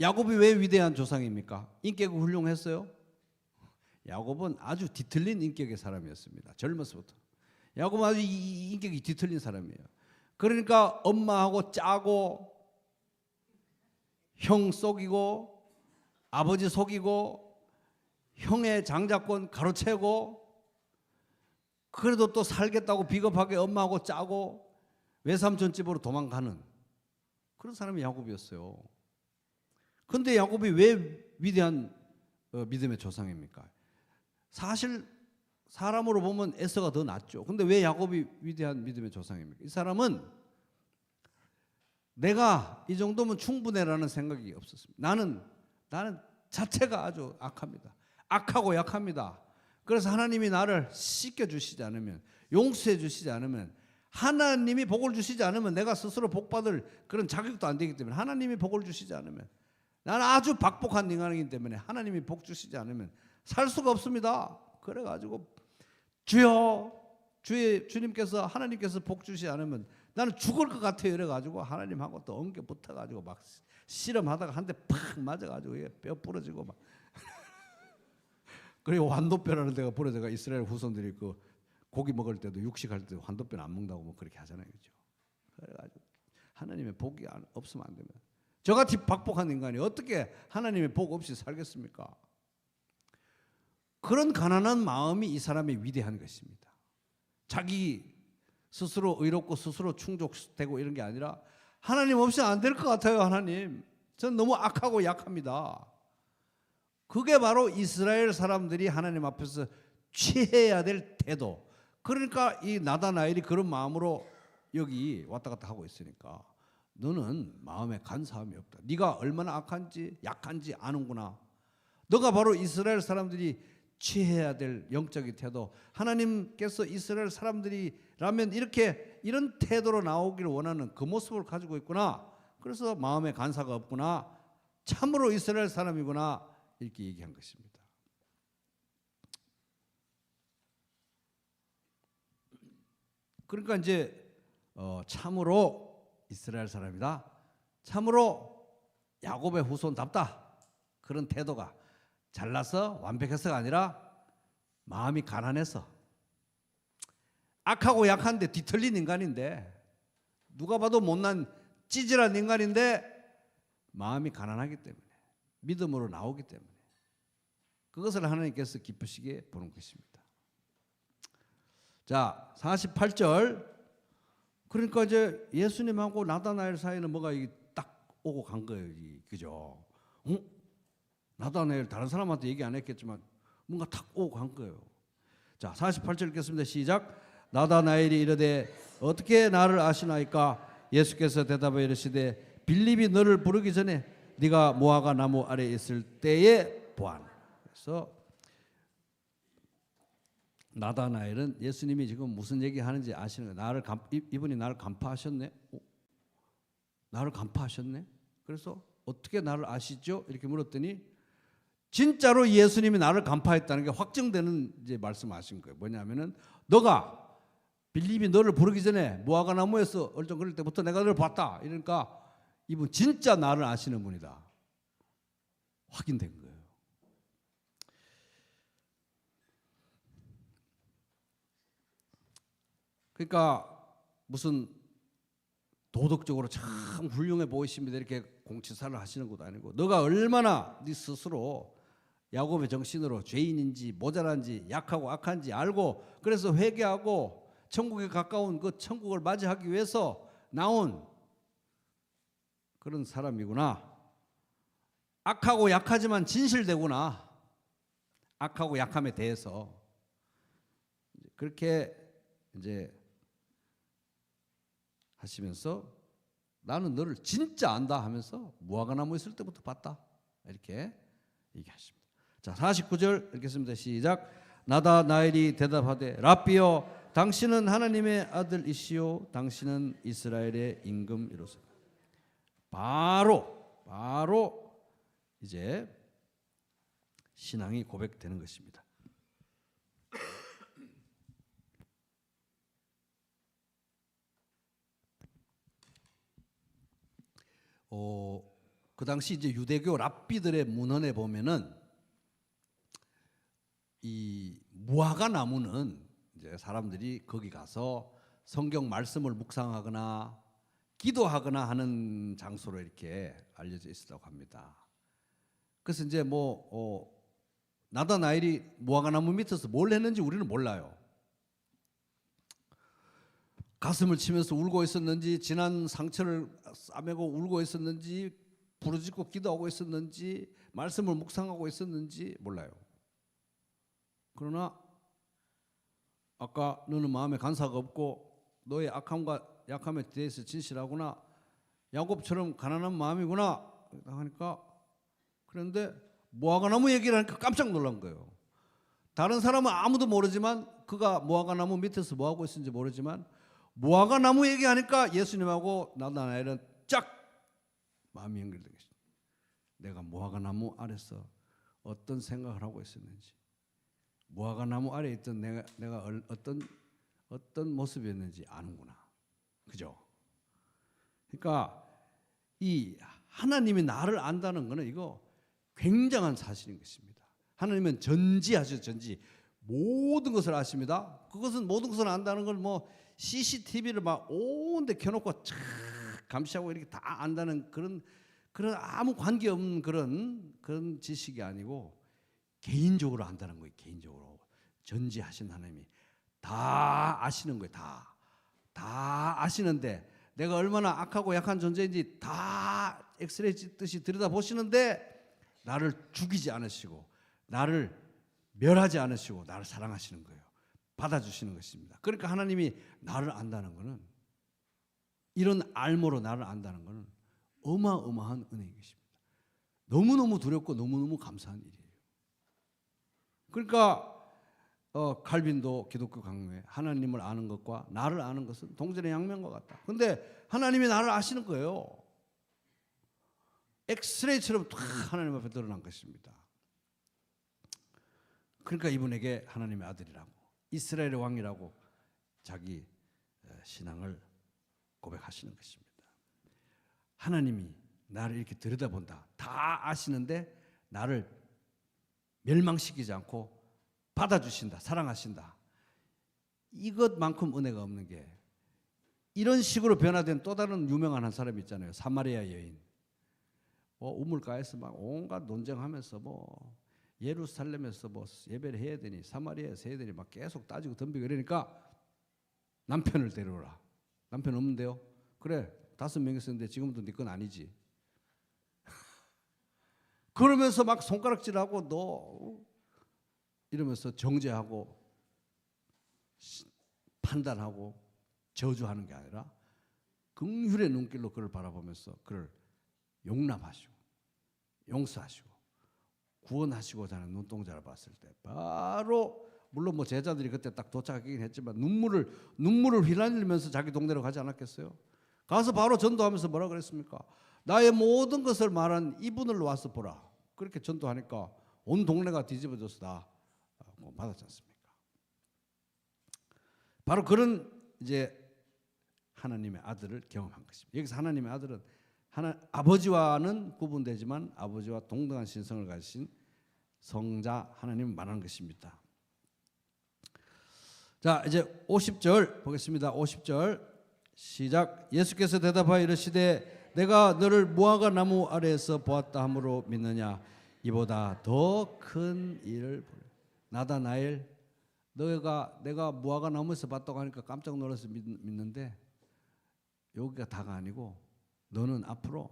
야곱이 왜 위대한 조상입니까? 인격이 훌륭했어요? 야곱은 아주 뒤틀린 인격의 사람이었습니다. 젊었을부터. 야곱은 아주 인격이 뒤틀린 사람이에요. 그러니까 엄마하고 짜고, 형 속이고, 아버지 속이고, 형의 장자권 가로채고, 그래도 또 살겠다고 비겁하게 엄마하고 짜고 외삼촌 집으로 도망가는 그런 사람이 야곱이었어요. 그런데 야곱이 왜 위대한 믿음의 조상입니까? 사실 사람으로 보면 에서가 더 낫죠. 근데 왜 야곱이 위대한 믿음의 조상입니까? 이 사람은 내가 이 정도면 충분해라는 생각이 없었습니다. 나는 자체가 아주 악합니다. 악하고 약합니다. 그래서 하나님이 나를 씻겨주시지 않으면, 용서해 주시지 않으면, 하나님이 복을 주시지 않으면 내가 스스로 복받을 그런 자격도 안 되기 때문에, 하나님이 복을 주시지 않으면, 나는 아주 박복한 인간이기 때문에 하나님이 복 주시지 않으면 살 수가 없습니다. 그래가지고 주님께서 하나님께서 복 주시지 않으면 나는 죽을 것 같아요. 이래가지고 하나님하고 또 엉겨 붙어가지고 막 씨름하다가 한 대 팍 맞아가지고 뼈 부러지고 막 그리고 환도뼈라는 데가 부러져가 이스라엘 후손들이 그 고기 먹을 때도 육식할 때도 환도뼈는 안 먹는다고 뭐 그렇게 하잖아요, 그렇죠? 그래가지고 하나님의 복이 없으면 안 됩니다. 저같이 박복한 인간이 어떻게 하나님의 복 없이 살겠습니까? 그런 가난한 마음이 이 사람이 위대한 것입니다. 자기 스스로 의롭고 스스로 충족되고 이런 게 아니라 하나님 없이 안 될 것 같아요. 하나님, 전 너무 악하고 약합니다. 그게 바로 이스라엘 사람들이 하나님 앞에서 취해야 될 태도. 그러니까 이 나다나엘이 그런 마음으로 여기 왔다 갔다 하고 있으니까 너는 마음에 간사함이 없다. 네가 얼마나 악한지 약한지 아는구나. 너가 바로 이스라엘 사람들이 취해야 될 영적인 태도. 하나님께서 이스라엘 사람들이라면 이런 태도로 나오기를 원하는 그 모습을 가지고 있구나. 그래서 마음에 간사가 없구나. 참으로 이스라엘 사람이구나. 이렇게 얘기한 것입니다. 그러니까 이제 참으로 이스라엘 사람이다. 참으로 야곱의 후손답다. 그런 태도가 잘나서 완벽해서가 아니라 마음이 가난해서 악하고 약한데 뒤틀린 인간인데 누가 봐도 못난 찌질한 인간인데 마음이 가난하기 때문에 믿음으로 나오기 때문에 그것을 하나님께서 기쁘시게 보는 것입니다. 자, 48절. 그러니까 이제 예수님하고 나다나엘 사이는 뭐가 딱 오고 간 거예요. 그죠? 나다나엘 다른 사람한테 얘기 안 했겠지만 뭔가 탁 오고 간 거예요. 자, 48절 읽겠습니다. 시작. 나다나엘이 이르되 어떻게 나를 아시나이까? 예수께서 대답하여 이르시되 빌립이 너를 부르기 전에 네가 무화과 나무 아래에 있을 때에 보안. 그래서 나다나엘은 예수님이 지금 무슨 얘기하는지 아시는 거예요. 이분이 나를 간파하셨네. 나를 간파하셨네. 그래서 어떻게 나를 아시죠? 이렇게 물었더니 진짜로 예수님이 나를 간파했다는 게 확정되는 이제 말씀하신 거예요. 뭐냐면은 너가 빌립이 너를 부르기 전에 무화과 나무에서 얼쩡거릴 때부터 내가 너를 봤다. 이러니까 이분 진짜 나를 아시는 분이다. 확인된 거예요. 그러니까 무슨 도덕적으로 참 훌륭해 보이십니다 이렇게 공치사를 하시는 것도 아니고, 너가 얼마나 네 스스로 야곱의 정신으로 죄인인지 모자란지 약하고 악한지 알고, 그래서 회개하고 천국에 가까운 그 천국을 맞이하기 위해서 나온 그런 사람이구나. 악하고 약하지만 진실되구나. 악하고 약함에 대해서 그렇게 이제 하시면서 나는 너를 진짜 안다 하면서 무화과나무 있을 때부터 봤다 이렇게 얘기하십니다. 자, 49절 읽겠습니다. 시작. 나다나엘이 대답하되 랍비여 당신은 하나님의 아들이시요 당신은 이스라엘의 임금이로서. 바로 이제 신앙이 고백되는 것입니다. 그 당시 이제 유대교 랍비들의 문헌에 보면은 이 무화과 나무는 이제 사람들이 거기 가서 성경 말씀을 묵상하거나 기도하거나 하는 장소로 이렇게 알려져 있었다고 합니다. 그래서 이제 나다나엘이 무화과 나무 밑에서 뭘 했는지 우리는 몰라요. 가슴을 치면서 울고 있었는지, 지난 상처를 싸매고 울고 있었는지, 부르짖고 기도하고 있었는지, 말씀을 묵상하고 있었는지 몰라요. 그러나 아까 너는 마음에 간사가 없고 너의 악함과 약함에 대해서 진실하구나, 야곱처럼 가난한 마음이구나 하니까, 그런데 무화과나무 얘기를 하니까 깜짝 놀란 거예요. 다른 사람은 아무도 모르지만, 그가 무화과나무 밑에서 뭐하고 있었는지 모르지만 무화과나무 얘기하니까 예수님하고 나다나엘은 쫙 마음이 연결된 것입니다. 내가 무화과나무 아래서 어떤 생각을 하고 있었는지, 무화과나무 아래에 있던 내가 어떤 모습이었는지 아는구나. 그죠? 그러니까 이 하나님이 나를 안다는 것은 이거 굉장한 사실인 것입니다. 하나님은 전지하셔. 전지 모든 것을 아십니다. 그것은 모든 것을 안다는 걸 CCTV를 막 온데 켜놓고 쫙 감시하고 이렇게 다 안다는 그런 아무 관계 없는 그런 지식이 아니고 개인적으로 안다는 거예요. 개인적으로 전지하신 하나님이 다 아시는 거예요. 다 아시는데, 내가 얼마나 악하고 약한 존재인지 다 엑스레이 찍듯이 들여다보시는데 나를 죽이지 않으시고 나를 멸하지 않으시고 나를 사랑하시는 거예요. 받아주시는 것입니다. 그러니까 하나님이 나를 안다는 것은, 이런 알모로 나를 안다는 것은 어마어마한 은혜인 것입니다. 너무너무 두렵고 너무너무 감사한 일이에요. 그러니까 칼빈도 기독교 강요에 하나님을 아는 것과 나를 아는 것은 동전의 양면과 같다. 그런데 하나님이 나를 아시는 거예요. 엑스레이처럼 탁 하나님 앞에 드러난 것입니다. 그러니까 이분에게 하나님의 아들이라고, 이스라엘의 왕이라고 자기 신앙을 고백하시는 것입니다. 하나님이 나를 이렇게 들여다본다. 다 아시는데 나를 멸망시키지 않고 받아주신다. 사랑하신다. 이것만큼 은혜가 없는 게, 이런 식으로 변화된 또 다른 유명한 한 사람이 있잖아요. 사마리아 여인. 우물가에서 막 온갖 논쟁하면서 예루살렘에서 예배를 해야 되니 사마리아에서 해야 되니 막 계속 따지고 덤비고 이러니까 남편을 데려오라. 남편 없는데요? 그래, 5명 있었는데 지금도 네 건 아니지. 그러면서 막 손가락질하고 너 이러면서 정죄하고 판단하고 저주하는 게 아니라 긍휼의 눈길로 그를 바라보면서 그를 용납하시고 용서하시고 구원하시고자 하는 눈동자를 봤을 때, 바로 물론 제자들이 그때 딱 도착하긴 했지만 눈물을 휘날리면서 자기 동네로 가지 않았겠어요? 가서 바로 전도하면서 뭐라 그랬습니까? 나의 모든 것을 말한 이분을 와서 보라. 그렇게 전도하니까 온 동네가 뒤집어져서 다 받았지 않습니까? 바로 그런 이제 하나님의 아들을 경험한 것입니다. 여기서 하나님의 아들은 아버지와는 구분되지만 아버지와 동등한 신성을 가지신 성자 하나님을 말하는 것입니다. 자, 이제 50절 보겠습니다. 50절 시작. 예수께서 대답하여 이르시되 내가 너를 무화과 나무 아래에서 보았다 함으로 믿느냐? 이보다 더 큰 일을 보라. 나다나엘, 내가 무화과 나무에서 봤다고 하니까 깜짝 놀라서 믿는데 여기가 다가 아니고 너는 앞으로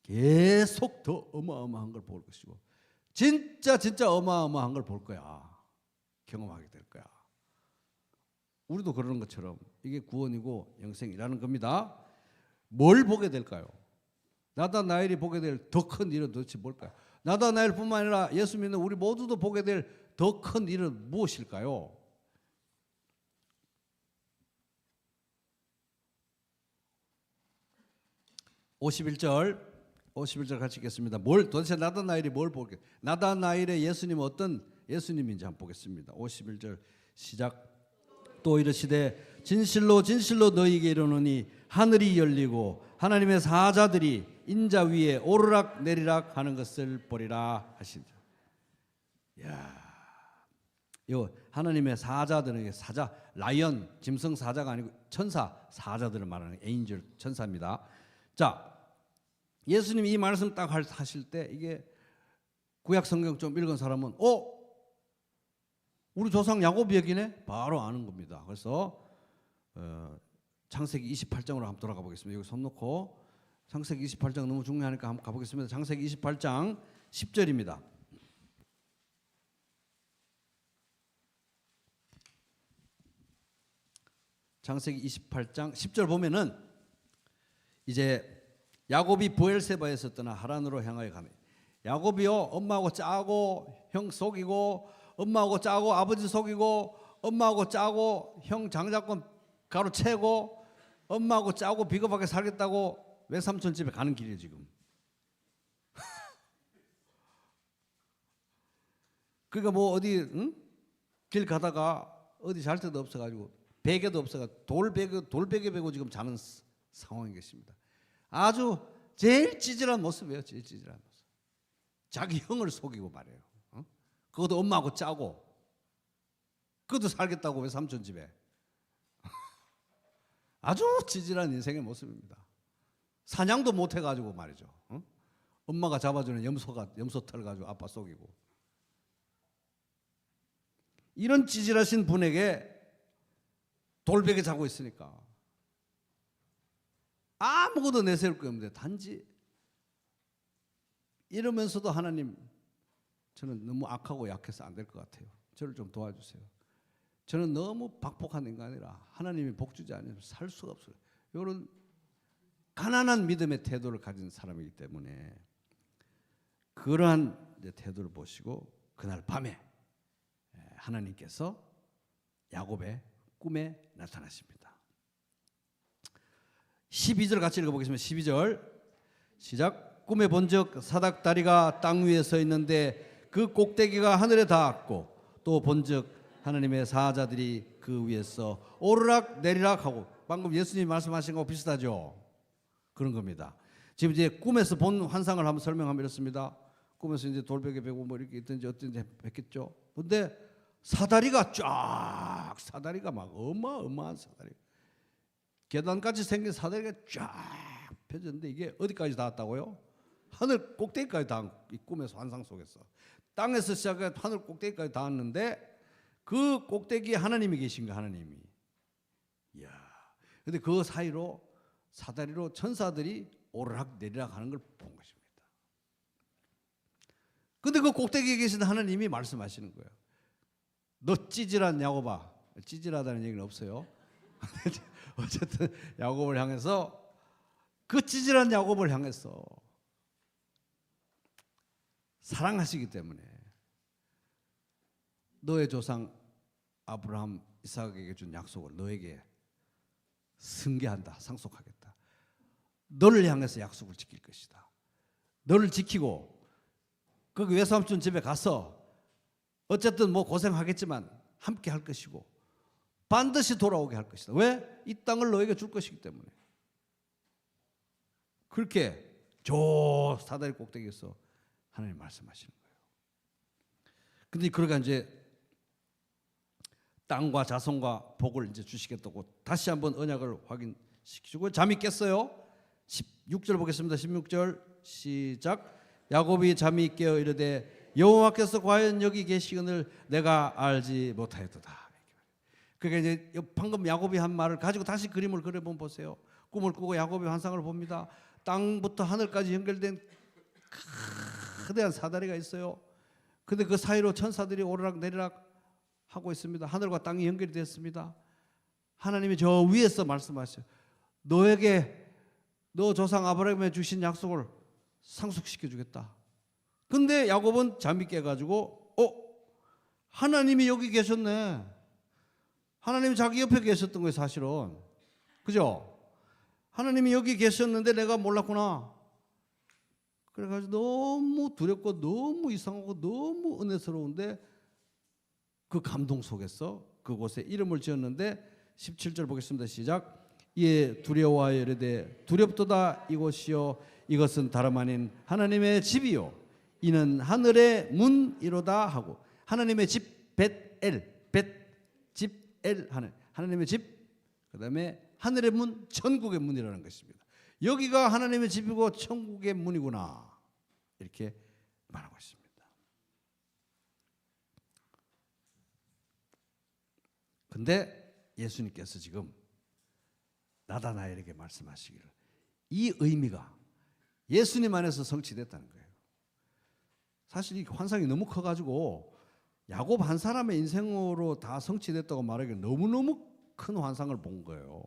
계속 더 어마어마한 걸 볼 것이고 진짜 어마어마한 걸 볼 거야. 경험하게 될 거야. 우리도 그러는 것처럼 이게 구원이고 영생이라는 겁니다. 뭘 보게 될까요? 나다나엘이 보게 될 더 큰 일은 도대체 뭘까요? 나다나엘뿐만 아니라 예수 믿는 우리 모두도 보게 될 더 큰 일은 무엇일까요? (51절) 같이 읽겠습니다. 도대체 나다나엘이 뭘 보게? 나다나엘의 예수님은 어떤 예수님인지 한번 보겠습니다. 51절 시작. 또 이르시되 진실로 너희에게 이르노니 하늘이 열리고 하나님의 사자들이 인자 위에 오르락 내리락 하는 것을 보리라 하신다. 야, 요 하나님의 사자들에게 사자, 라이언, 짐승 사자가 아니고 천사 사자들을 말하는 에인젤 천사입니다. 자, 예수님이 이 말씀 딱 하실 때 이게 구약 성경 좀 읽은 사람은 우리 조상 야곱이 얘기네? 바로 아는 겁니다. 그래서 창세기 28장으로 한번 돌아가 보겠습니다. 여기 손 놓고 창세기 28장 너무 중요하니까 한번 가보겠습니다. 창세기 28장 10절입니다. 창세기 28장 10절 보면은 이제 야곱이 브엘세바에서 떠나 하란으로 향하여 가네. 야곱이요 엄마하고 짜고 형 속이고 엄마하고 짜고 아버지 속이고 엄마하고 짜고 형 장자권 가로채고 엄마하고 짜고 비겁하게 살겠다고 외삼촌 집에 가는 길이에요 지금. 그러니까 뭐 어디 길 가다가 어디 잘 데도 없어가지고 베개도 없어가지고 돌베개 베고 지금 자는 상황인 것입니다. 아주 제일 찌질한 모습이에요. 제일 찌질한 모습. 자기 형을 속이고 말이에요. 그것도 엄마하고 짜고 그것도 살겠다고 왜 삼촌 집에. 아주 찌질한 인생의 모습입니다. 사냥도 못 해가지고 말이죠. 엄마가 잡아주는 염소털 가지고 아빠 속이고. 이런 찌질하신 분에게 돌베개 자고 있으니까 아무것도 내세울 게 없는데 단지 이러면서도 하나님 저는 너무 악하고 약해서 안 될 것 같아요. 저를 좀 도와주세요. 저는 너무 박복한 인간이라 하나님이 복 주지 않으면 살 수가 없어요. 이런 가난한 믿음의 태도를 가진 사람이기 때문에 그러한 태도를 보시고 그날 밤에 하나님께서 야곱의 꿈에 나타나십니다. 12절 같이 읽어보겠습니다. 12절 시작. 꿈에 본즉 사닥다리가 땅 위에 서 있는데 그 꼭대기가 하늘에 닿았고 또 본즉 하나님의 사자들이 그 위에서 오르락 내리락 하고 방금 예수님이 말씀하신 거 비슷하죠. 그런 겁니다. 지금 이제 꿈에서 본 환상을 한번 설명하면 이렇습니다. 꿈에서 이제 돌베개 베고 뭐 이렇게 있든지 어떤지 했겠죠. 근데 사다리가 막 어마어마한 사다리, 계단같이 생긴 사다리가 쫙 펴졌는데 이게 어디까지 닿았다고요? 하늘 꼭대기까지 닿은 이 꿈에서 환상 속에서 땅에서 시작해 하늘 꼭대기까지 닿았는데 그 꼭대기에 하나님이 계신가 하나님이. 이야. 근데 그 사이로 사다리로 천사들이 오르락 내리락 하는 걸 본 것입니다. 근데 그 꼭대기에 계신 하나님이 말씀하시는 거예요. 너 찌질한 야곱아. 찌질하다는 얘기는 없어요. 어쨌든 야곱을 향해서 그 찌질한 야곱을 향해서 사랑하시기 때문에 너의 조상 아브라함 이삭에게 준 약속을 너에게 승계한다. 상속하겠다. 너를 향해서 약속을 지킬 것이다. 너를 지키고 거기 외삼촌 집에 가서 어쨌든 뭐 고생하겠지만 함께 할 것이고 반드시 돌아오게 할 것이다. 왜? 이 땅을 너에게 줄 것이기 때문에. 그렇게 저 사다리 꼭대기에서 하나님 말씀하시는 거예요. 근데 그러니까 이제 땅과 자손과 복을 이제 주시겠다고 다시 한번 언약을 확인시키고 잠이 깼어요. 16절 보겠습니다. 16절 시작. 야곱이 잠이 깨어 이르되 여호와께서 과연 여기 계시거늘 내가 알지 못하였도다. 그러니까 이제 방금 야곱이 한 말을 가지고 다시 그림을 그려보면 보세요. 꿈을 꾸고 야곱이 환상을 봅니다. 땅부터 하늘까지 연결된 거대한 사다리가 있어요. 근데 그 사이로 천사들이 오르락 내리락 하고 있습니다. 하늘과 땅이 연결이 됐습니다. 하나님이 저 위에서 말씀하셔요. 너에게 너 조상 아브라함에 주신 약속을 상속시켜 주겠다. 근데 야곱은 잠이 깨가지고 하나님이 여기 계셨네. 하나님이 자기 옆에 계셨던 거예요, 사실은. 그죠? 하나님이 여기 계셨는데 내가 몰랐구나. 그래가지고 너무 두렵고 너무 이상하고 너무 은혜스러운데 그 감동 속에서 그곳에 이름을 지었는데 17절 보겠습니다. 시작. 이에 두려워하여 이르되 두렵도다 이곳이요 이것은 다름 아닌 하나님의 집이요 이는 하늘의 문이로다 하고 하나님의 집 벳엘 벳집 하나님의 집 그다음에 하늘의 문 천국의 문이라는 것입니다. 여기가 하나님의 집이고 천국의 문이구나 이렇게 말하고 있습니다. 근데 예수님께서 지금 나다나엘에게 말씀하시기를 이 의미가 예수님 안에서 성취됐다는 거예요. 사실 이 환상이 너무 커가지고 야곱 한 사람의 인생으로 다 성취됐다고 말하기는 너무너무 큰 환상을 본 거예요.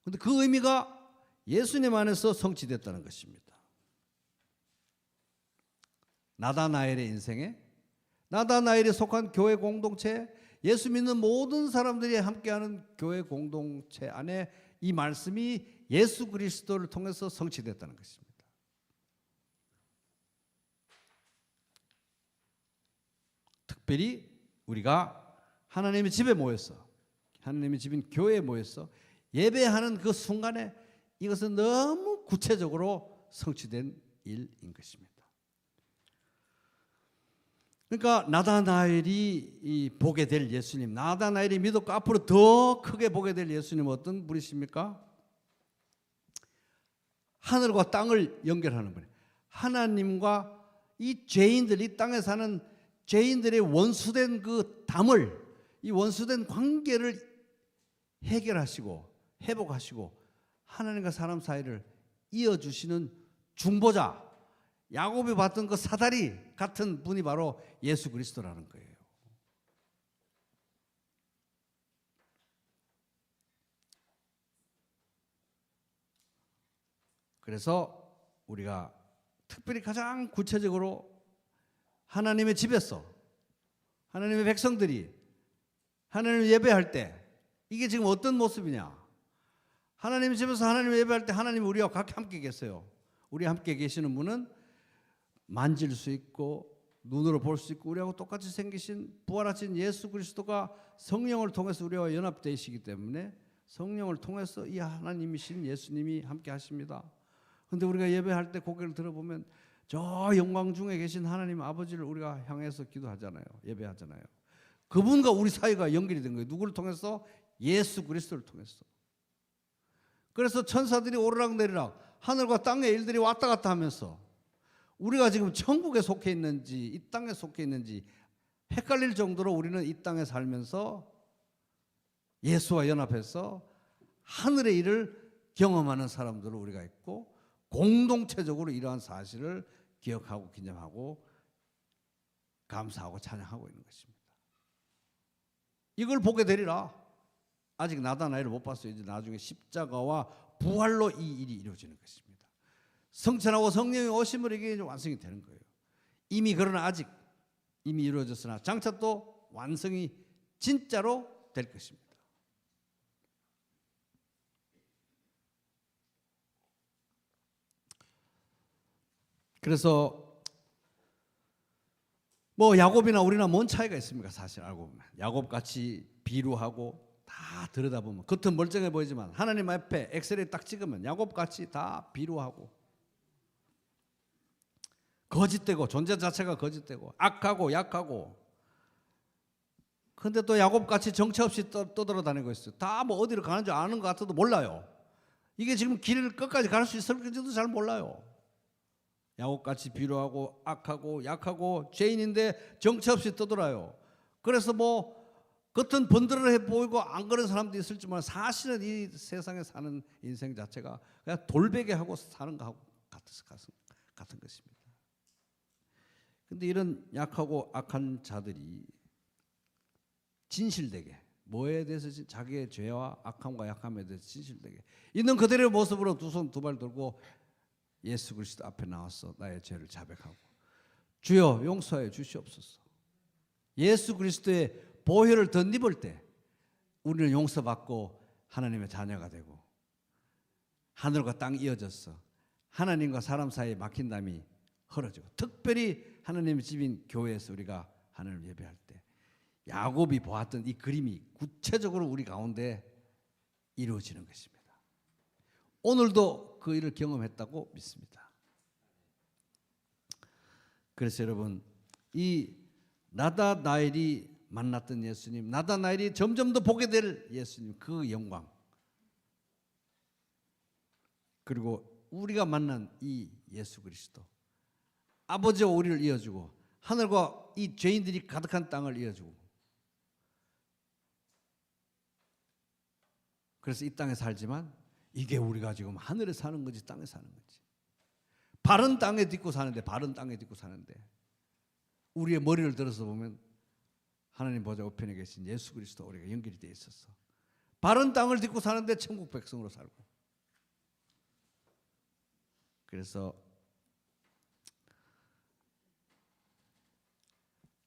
그런데 그 의미가 예수님 안에서 성취됐다는 것입니다. 나다나엘의 인생에 나다나엘이 속한 교회 공동체 예수 믿는 모든 사람들이 함께하는 교회 공동체 안에 이 말씀이 예수 그리스도를 통해서 성취됐다는 것입니다. 특별히 우리가 하나님의 집에 모여서 하나님의 집인 교회에 모여서 예배하는 그 순간에 이것은 너무 구체적으로 성취된 일인 것입니다. 그러니까 나다나엘이 보게 될 예수님, 나다나엘이 믿었고 앞으로 더 크게 보게 될 예수님은 어떤 분이십니까? 하늘과 땅을 연결하는 분이에요. 하나님과 이 죄인들, 이 땅에 사는 죄인들의 원수된 그 담을, 이 원수된 관계를 해결하시고 회복하시고 하나님과 사람 사이를 이어주시는 중보자, 야곱이 봤던 그 사다리 같은 분이 바로 예수 그리스도라는 거예요. 그래서 우리가 특별히 가장 구체적으로 하나님의 집에서 하나님의 백성들이 하나님을 예배할 때 이게 지금 어떤 모습이냐? 하나님의 집에서 하나님을 예배할 때 하나님이 우리와 같이 함께 계세요. 우리 함께 계시는 분은 만질 수 있고 눈으로 볼 수 있고 우리하고 똑같이 생기신 부활하신 예수 그리스도가 성령을 통해서 우리와 연합되시기 때문에 성령을 통해서 이 하나님이신 예수님이 함께 하십니다. 그런데 우리가 예배할 때 고개를 들어보면 저 영광 중에 계신 하나님 아버지를 우리가 향해서 기도하잖아요. 예배하잖아요. 그분과 우리 사이가 연결이 된 거예요. 누구를 통해서? 예수 그리스도를 통해서. 그래서 천사들이 오르락내리락 하늘과 땅의 일들이 왔다 갔다 하면서 우리가 지금 천국에 속해 있는지 이 땅에 속해 있는지 헷갈릴 정도로 우리는 이 땅에 살면서 예수와 연합해서 하늘의 일을 경험하는 사람들을 우리가 있고 공동체적으로 이러한 사실을 기억하고 기념하고 감사하고 찬양하고 있는 것입니다. 이걸 보게 되리라. 아직 나다나엘을 못 봤어요. 이제 나중에 십자가와 부활로 이 일이 이루어지는 것입니다. 성천하고 성령의 오심으로 이게 완성이 되는 거예요. 이미 그러나 아직 이미 이루어졌으나 장차 또 완성이 진짜로 될 것입니다. 그래서 뭐 야곱이나 우리나 뭔 차이가 있습니까? 사실 알고 보면 야곱같이 비루하고 다 들여다보면 겉은 멀쩡해 보이지만 하나님 앞에 엑셀에 딱 찍으면 야곱같이 다 비루하고 거짓되고 존재 자체가 거짓되고 악하고 약하고 근데 또 야곱같이 정처 없이 떠돌아다니고 있어요. 다 뭐 어디로 가는 줄 아는 것 같아도 몰라요. 이게 지금 길을 끝까지 갈 수 있을지도 잘 몰라요. 야곱같이 비루하고 악하고 약하고 죄인인데 정처 없이 떠돌아요. 그래서 뭐 겉은 번들어해 보이고 안 그런 사람도 있을지만 사실은 이 세상에 사는 인생 자체가 그냥 돌베개하고 사는 거하고 같은 것입니다. 근데 이런 약하고 악한 자들이 진실되게 뭐에 대해서 자기의 죄와 악함과 약함에 대해서 진실되게 있는 그대로의 모습으로 두 손 두 발 들고 예수 그리스도 앞에 나와서 나의 죄를 자백하고 주여 용서해 주시옵소서. 예수 그리스도의 보혈을 덧입을 때 우리는 용서받고 하나님의 자녀가 되고 하늘과 땅 이어져서 하나님과 사람 사이에 막힌 담이 헐어지고 특별히 하나님의 집인 교회에서 우리가 하나님을 예배할 때 야곱이 보았던 이 그림이 구체적으로 우리 가운데 이루어지는 것입니다. 오늘도 그 일을 경험했다고 믿습니다. 그래서 여러분 이 나다나엘이 만났던 예수님, 나다나엘이 점점 더 보게 될 예수님 그 영광 그리고 우리가 만난 이 예수 그리스도 아버지와 우리를 이어주고 하늘과 이 죄인들이 가득한 땅을 이어주고 그래서 이 땅에 살지만 이게 우리가 지금 하늘에 사는 건지 땅에 사는 건지 바른 땅에 딛고 사는데 바른 땅에 딛고 사는데 우리의 머리를 들어서 보면 하나님 보좌 우편에 계신 예수 그리스도 우리가 연결이 되어 있어서 바른 땅을 딛고 사는데 천국 백성으로 살고 그래서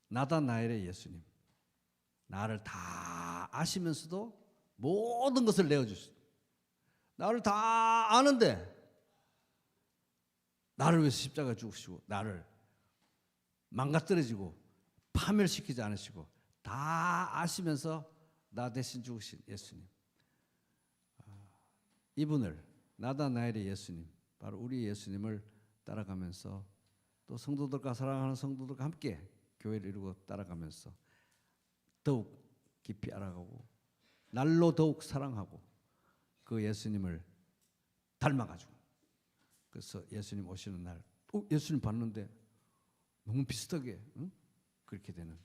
나다나엘의 예수님 나를 다 아시면서도 모든 것을 내어주시고 나를 다 아는데 나를 위해서 십자가 죽으시고 나를 망가뜨려지고 파멸시키지 않으시고 다 아시면서 나 대신 죽으신 예수님 이분을 나다나엘의 예수님 바로 우리 예수님을 따라가면서 또 성도들과 사랑하는 성도들과 함께 교회를 이루고 따라가면서 더욱 깊이 알아가고 날로 더욱 사랑하고 그 예수님을 닮아가지고 그래서 예수님 오시는 날 예수님 봤는데 너무 비슷하게 그렇게 되는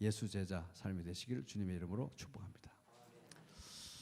예수 제자 삶이 되시기를 주님의 이름으로 축복합니다.